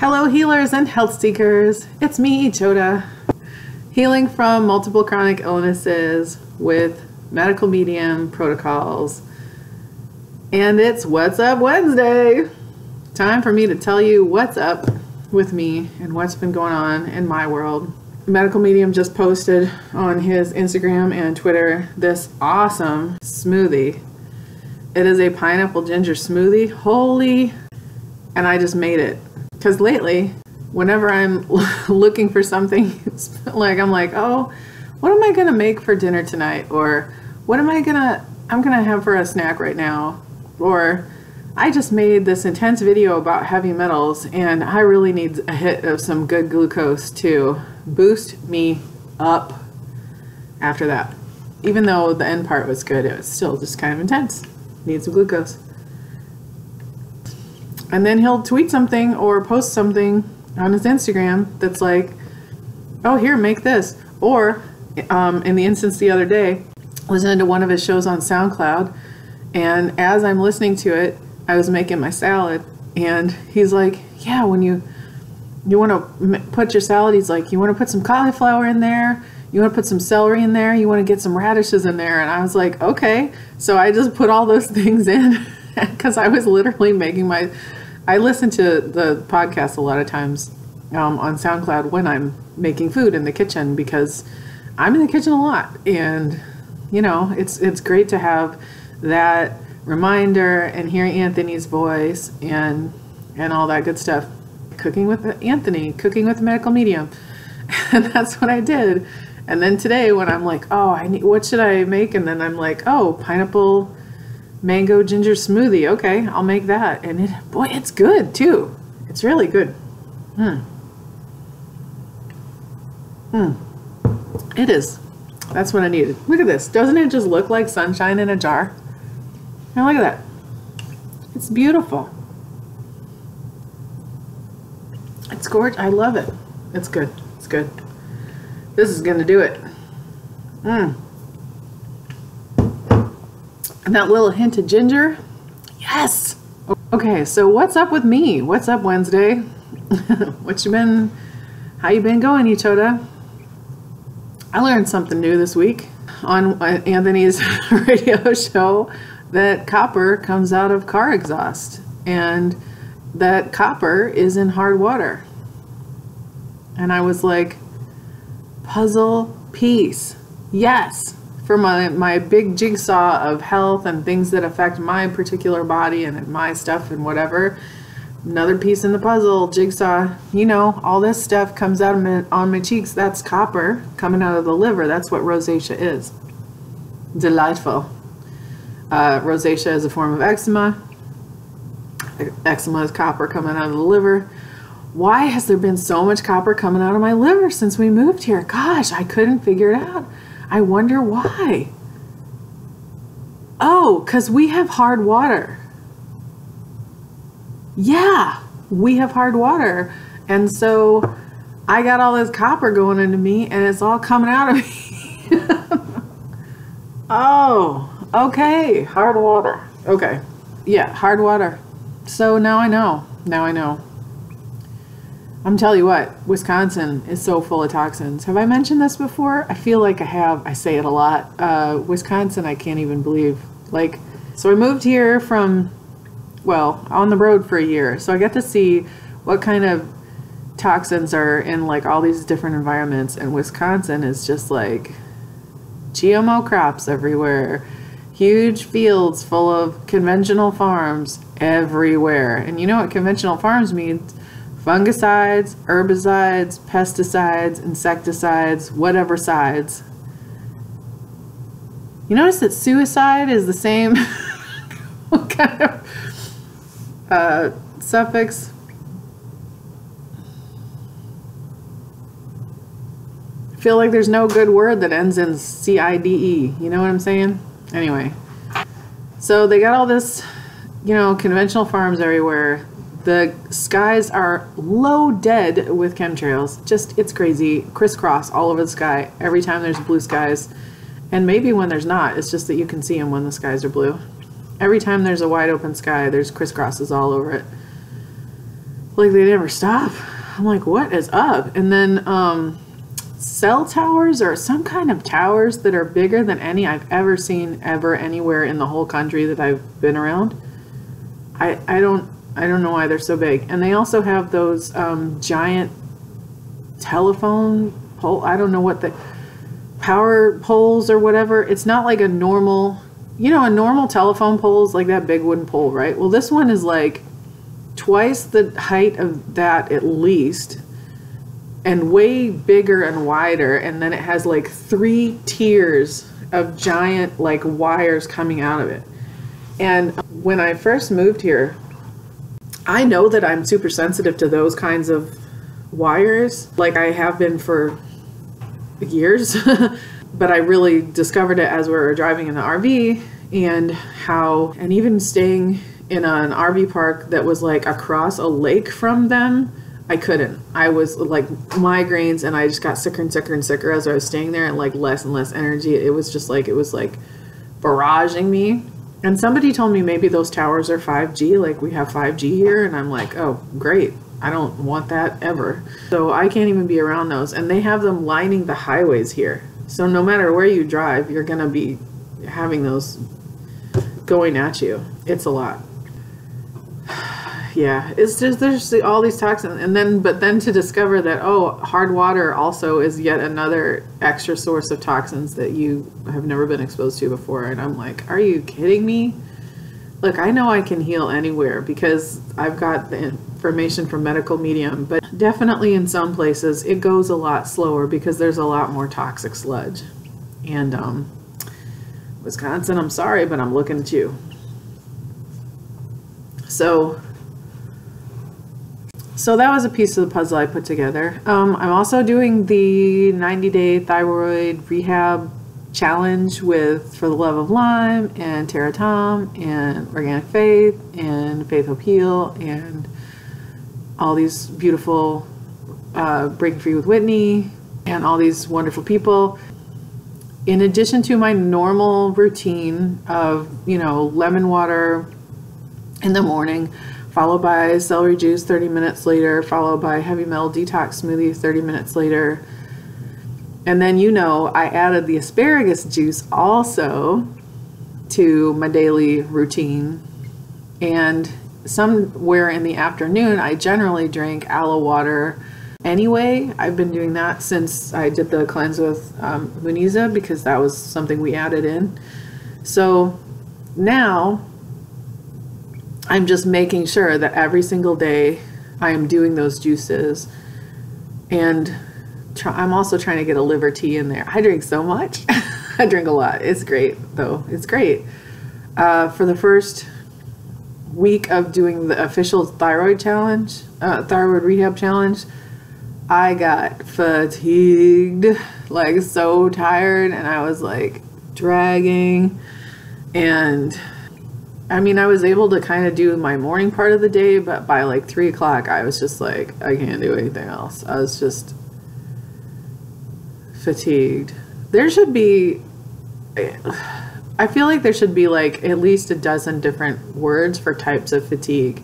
Hello healers and health seekers, it's me, Chota, healing from multiple chronic illnesses with medical medium protocols. And it's What's Up Wednesday. Time for me to tell you what's up with me and what's been going on in my world. Medical medium just posted on his Instagram and Twitter this awesome smoothie. It is a pineapple ginger smoothie. Holy, and I just made it. Because lately, whenever I'm looking for something, I'm like, oh, what am I gonna make for dinner tonight? Or what am I'm gonna have for a snack right now? Or I just made this intense video about heavy metals and I really need a hit of some good glucose to boost me up after that. Even though the end part was good, it was still just kind of intense. Need some glucose. And then he'll tweet something or post something on his Instagram that's like, oh, here, make this. Or in the instance the other day, listening to one of his shows on SoundCloud, and as I'm listening to it, I was making my salad, and he's like, yeah, when you want to put your salad, he's like, you want to put some cauliflower in there, you want to put some celery in there, you want to get some radishes in there. And I was like, okay. So I just put all those things in because I was literally making I listen to the podcast a lot of times on SoundCloud when I'm making food in the kitchen, because I'm in the kitchen a lot, and you know, it's great to have that reminder and hearing Anthony's voice and all that good stuff. Cooking with Anthony, cooking with a medical medium, and that's what I did. And then today, when I'm like, oh, what should I make? And then I'm like, oh, pineapple mango ginger smoothie. Okay, I'll make that. And boy, it's good too. It's really good. It is. That's what I needed. Look at this. Doesn't it just look like sunshine in a jar? Now look at that. It's beautiful. It's gorgeous. I love it. It's good. It's good. This is gonna do it. And that little hint of ginger. Yes. Okay, so what's up with me? What's up Wednesday? How you been going, Chota? I learned something new this week on Anthony's radio show, that copper comes out of car exhaust, and that copper is in hard water. And I was like, puzzle piece. Yes. For my big jigsaw of health and things that affect my particular body and my stuff and whatever. Another piece in the puzzle, jigsaw, you know, all this stuff comes out on my cheeks. That's copper coming out of the liver. That's what rosacea is. Delightful. Rosacea is a form of eczema. Eczema is copper coming out of the liver. Why has there been so much copper coming out of my liver since we moved here? Gosh, I couldn't figure it out. I wonder why. Oh, because we have hard water. Yeah, we have hard water. And so I got all this copper going into me and it's all coming out of me. Oh, okay. Hard water. Okay. Yeah, hard water. So now I know. Now I know. I'm telling you what, Wisconsin is so full of toxins. Have I mentioned this before? I feel like I have. I say it a lot. Wisconsin, I can't even believe. Like, so I moved here from, well, on the road for a year. So I got to see what kind of toxins are in like all these different environments. And Wisconsin is just like GMO crops everywhere. Huge fields full of conventional farms everywhere. And you know what conventional farms means? Fungicides, herbicides, pesticides, insecticides, whatever sides. You notice that suicide is the same what kind of suffix? I feel like there's no good word that ends in CIDE. You know what I'm saying? Anyway, so they got all this, you know, conventional farms everywhere. The skies are loaded with chemtrails. Just, it's crazy. Crisscross all over the sky every time there's blue skies. And maybe when there's not, it's just that you can see them when the skies are blue. Every time there's a wide open sky, there's crisscrosses all over it. Like they never stop. I'm like, what is up? And then cell towers or some kind of towers that are bigger than any I've ever seen ever anywhere in the whole country that I've been around. I don't know why they're so big. And they also have those giant telephone pole. I don't know what the power poles or whatever. It's not like a normal, a normal telephone pole is like that big wooden pole, right? Well, this one is like twice the height of that at least, and way bigger and wider. And then it has like 3 tiers of giant like wires coming out of it. And when I first moved here, I know that I'm super sensitive to those kinds of wires, like I have been for years. But I really discovered it as we were driving in the RV, and even staying in an RV park that was like across a lake from them. I couldn't. I was like migraines, and I just got sicker and sicker and sicker as I was staying there, and like less and less energy. It was like barraging me. And somebody told me maybe those towers are 5G, like we have 5G here. And I'm like, oh, great. I don't want that ever. So I can't even be around those. And they have them lining the highways here. So no matter where you drive, you're going to be having those going at you. It's a lot. Yeah, it's just, there's all these toxins. But then to discover that, hard water also is yet another extra source of toxins that you have never been exposed to before. And I'm like, are you kidding me? Look, I know I can heal anywhere because I've got the information from medical medium, but definitely in some places it goes a lot slower because there's a lot more toxic sludge. And Wisconsin, I'm sorry, but I'm looking at you. So that was a piece of the puzzle I put together. I'm also doing the 90-day thyroid rehab challenge For the Love of Lyme and Tara Tom and Organic Faith and Faith Hope Heal and all these beautiful Breaking Free with Whitney and all these wonderful people. In addition to my normal routine of, lemon water in the morning, followed by celery juice 30 minutes later, followed by heavy metal detox smoothie 30 minutes later. And then, I added the asparagus juice also to my daily routine. And somewhere in the afternoon, I generally drink aloe water anyway. I've been doing that since I did the cleanse with Muniza because that was something we added in. So now I'm just making sure that every single day I am doing those juices. And I'm also trying to get a liver tea in there. I drink so much. I drink a lot. It's great, though. It's great. For the first week of doing the official thyroid rehab challenge, I got fatigued, like so tired, and I was like dragging. And I was able to kind of do my morning part of the day, but by like 3 o'clock, I was just like, I can't do anything else. I was just fatigued. There should be, I feel like there should be like at least a dozen different words for types of fatigue.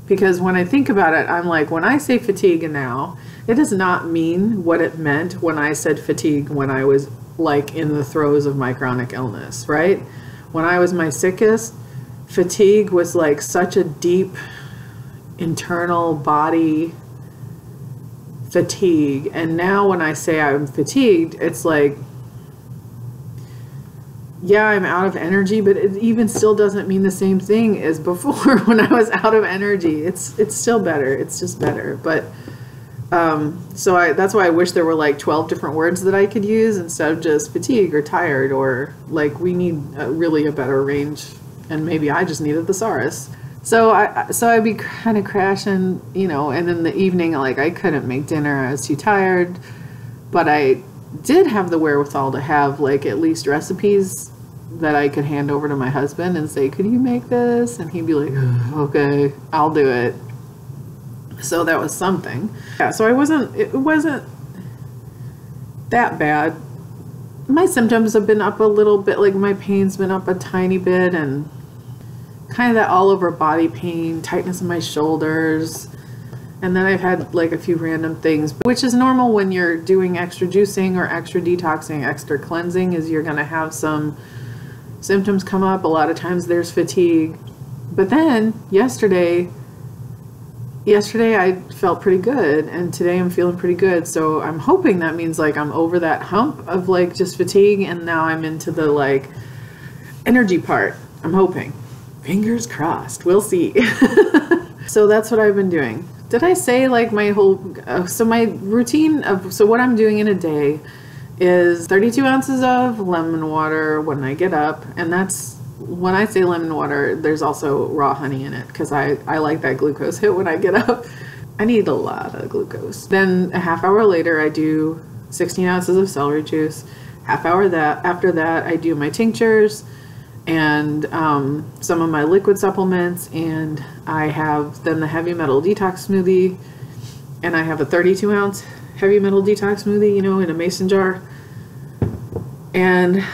Because when I think about it, I'm like, when I say fatigue now, it does not mean what it meant when I said fatigue when I was like in the throes of my chronic illness, right? When I was my sickest, fatigue was like such a deep internal body fatigue. And now when I say I'm fatigued, it's like, yeah, I'm out of energy, but it even still doesn't mean the same thing as before when I was out of energy. It's still better. It's just better. But that's why I wish there were like 12 different words that I could use instead of just fatigue or tired, or like we need really a better range. And maybe I just need a thesaurus. So I'd be kind of crashing, and in the evening, like I couldn't make dinner. I was too tired, but I did have the wherewithal to have like at least recipes that I could hand over to my husband and say, could you make this? And he'd be like, okay, I'll do it. So that was something. Yeah, so it wasn't that bad. My symptoms have been up a little bit, like my pain's been up a tiny bit, and kind of that all over body pain, tightness in my shoulders, And then I've had like a few random things, which is normal when you're doing extra juicing or extra detoxing, extra cleansing, is you're going to have some symptoms come up. A lot of times there's fatigue. But then yesterday I felt pretty good, and today I'm feeling pretty good. So I'm hoping that means like I'm over that hump of like just fatigue, and now I'm into the like energy part. I'm hoping. Fingers crossed. We'll see. So that's what I've been doing. Did I say like my whole, so my routine of, so what I'm doing in a day is 32 ounces of lemon water when I get up. And that's, when I say lemon water, there's also raw honey in it, because I like that glucose hit when I get up. I need a lot of glucose. Then a half hour later, I do 16 ounces of celery juice. After that, I do my tinctures and some of my liquid supplements, and I have then the heavy metal detox smoothie, and I have a 32 ounce heavy metal detox smoothie, you know, in a mason jar. And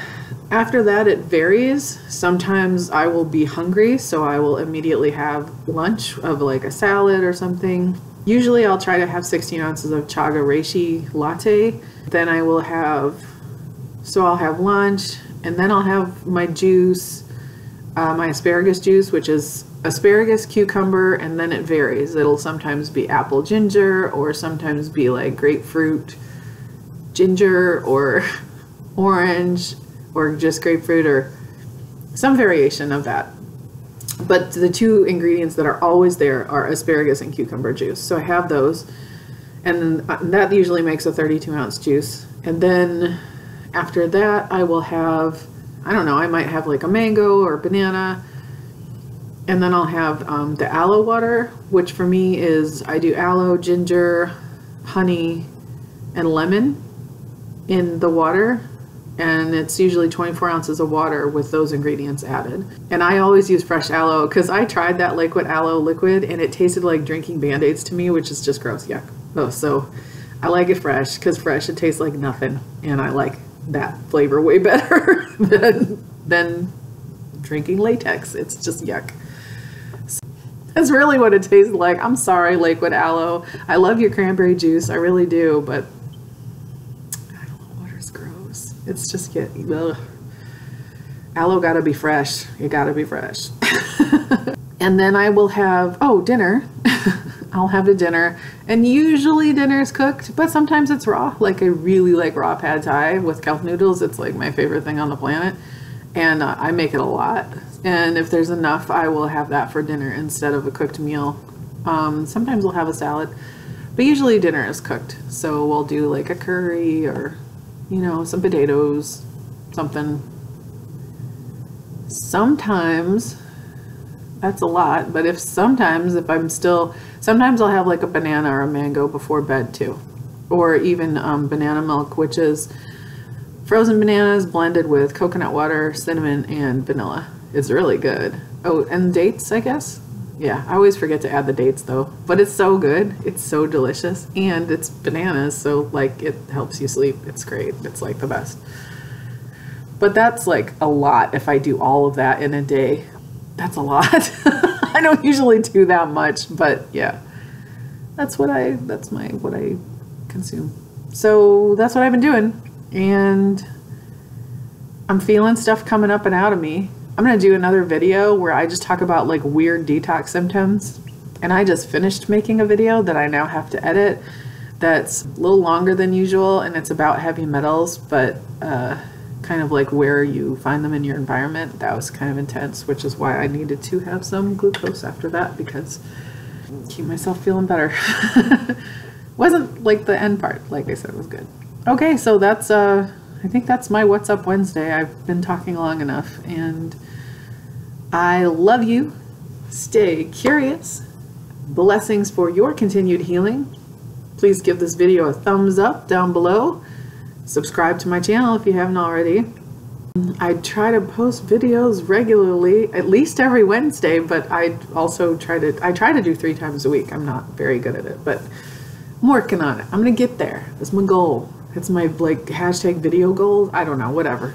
after that, it varies. Sometimes I will be hungry, so I will immediately have lunch of like a salad or something. Usually I'll try to have 16 ounces of chaga reishi latte. Then I will have, so I'll have lunch, and then I'll have my juice, my asparagus juice, which is asparagus, cucumber, and then it varies. It'll sometimes be apple ginger, or sometimes be like grapefruit ginger, or orange, or just grapefruit, or some variation of that. But the two ingredients that are always there are asparagus and cucumber juice. So I have those, and that usually makes a 32 ounce juice. And then after that, I will have, I don't know, I might have like a mango or banana. And then I'll have the aloe water, which for me is, I do aloe, ginger, honey, and lemon in the water. And it's usually 24 ounces of water with those ingredients added. And I always use fresh aloe, because I tried that liquid aloe liquid and it tasted like drinking Band-Aids to me, which is just gross. Yuck. Oh, so I like it fresh, because fresh, it tastes like nothing. And I like that flavor way better than drinking latex. It's just yuck. So that's really what it tastes like. I'm sorry, liquid aloe. I love your cranberry juice. I really do, but it's just ugh. Aloe gotta be fresh. You gotta be fresh. And then I will have, dinner. I'll have a dinner, and usually dinner is cooked, but sometimes it's raw. Like I really like raw pad thai with kelp noodles. It's like my favorite thing on the planet, and I make it a lot. And if there's enough, I will have that for dinner instead of a cooked meal. Sometimes we'll have a salad, but usually dinner is cooked. So we'll do like a curry, or you know, some potatoes, something. Sometimes, that's a lot, but sometimes I'll have like a banana or a mango before bed too. Or even banana milk, which is frozen bananas blended with coconut water, cinnamon, and vanilla. It's really good. Oh, and dates, I guess. Yeah, I always forget to add the dates though, but it's so good. It's so delicious, and it's bananas, so like it helps you sleep. It's great. It's like the best. But that's like a lot if I do all of that in a day. That's a lot. I don't usually do that much, but yeah. That's what I consume. So that's what I've been doing, and I'm feeling stuff coming up and out of me. I'm going to do another video where I just talk about like weird detox symptoms. And I just finished making a video that I now have to edit that's a little longer than usual, and it's about heavy metals, but kind of like where you find them in your environment. That was kind of intense, which is why I needed to have some glucose after that, because keep myself feeling better. Wasn't like the end part, like I said, was good. Okay, so that's I think that's my What's Up Wednesday. I've been talking long enough, and I love you. Stay curious. Blessings for your continued healing. Please give this video a thumbs up down below. Subscribe to my channel if you haven't already. I try to post videos regularly, at least every Wednesday, but I try to do 3 times a week. I'm not very good at it, but I'm working on it. I'm gonna get there. That's my goal. It's my like hashtag video goals. I don't know, whatever.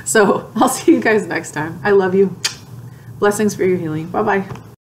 So I'll see you guys next time. I love you. Blessings for your healing. Bye-bye.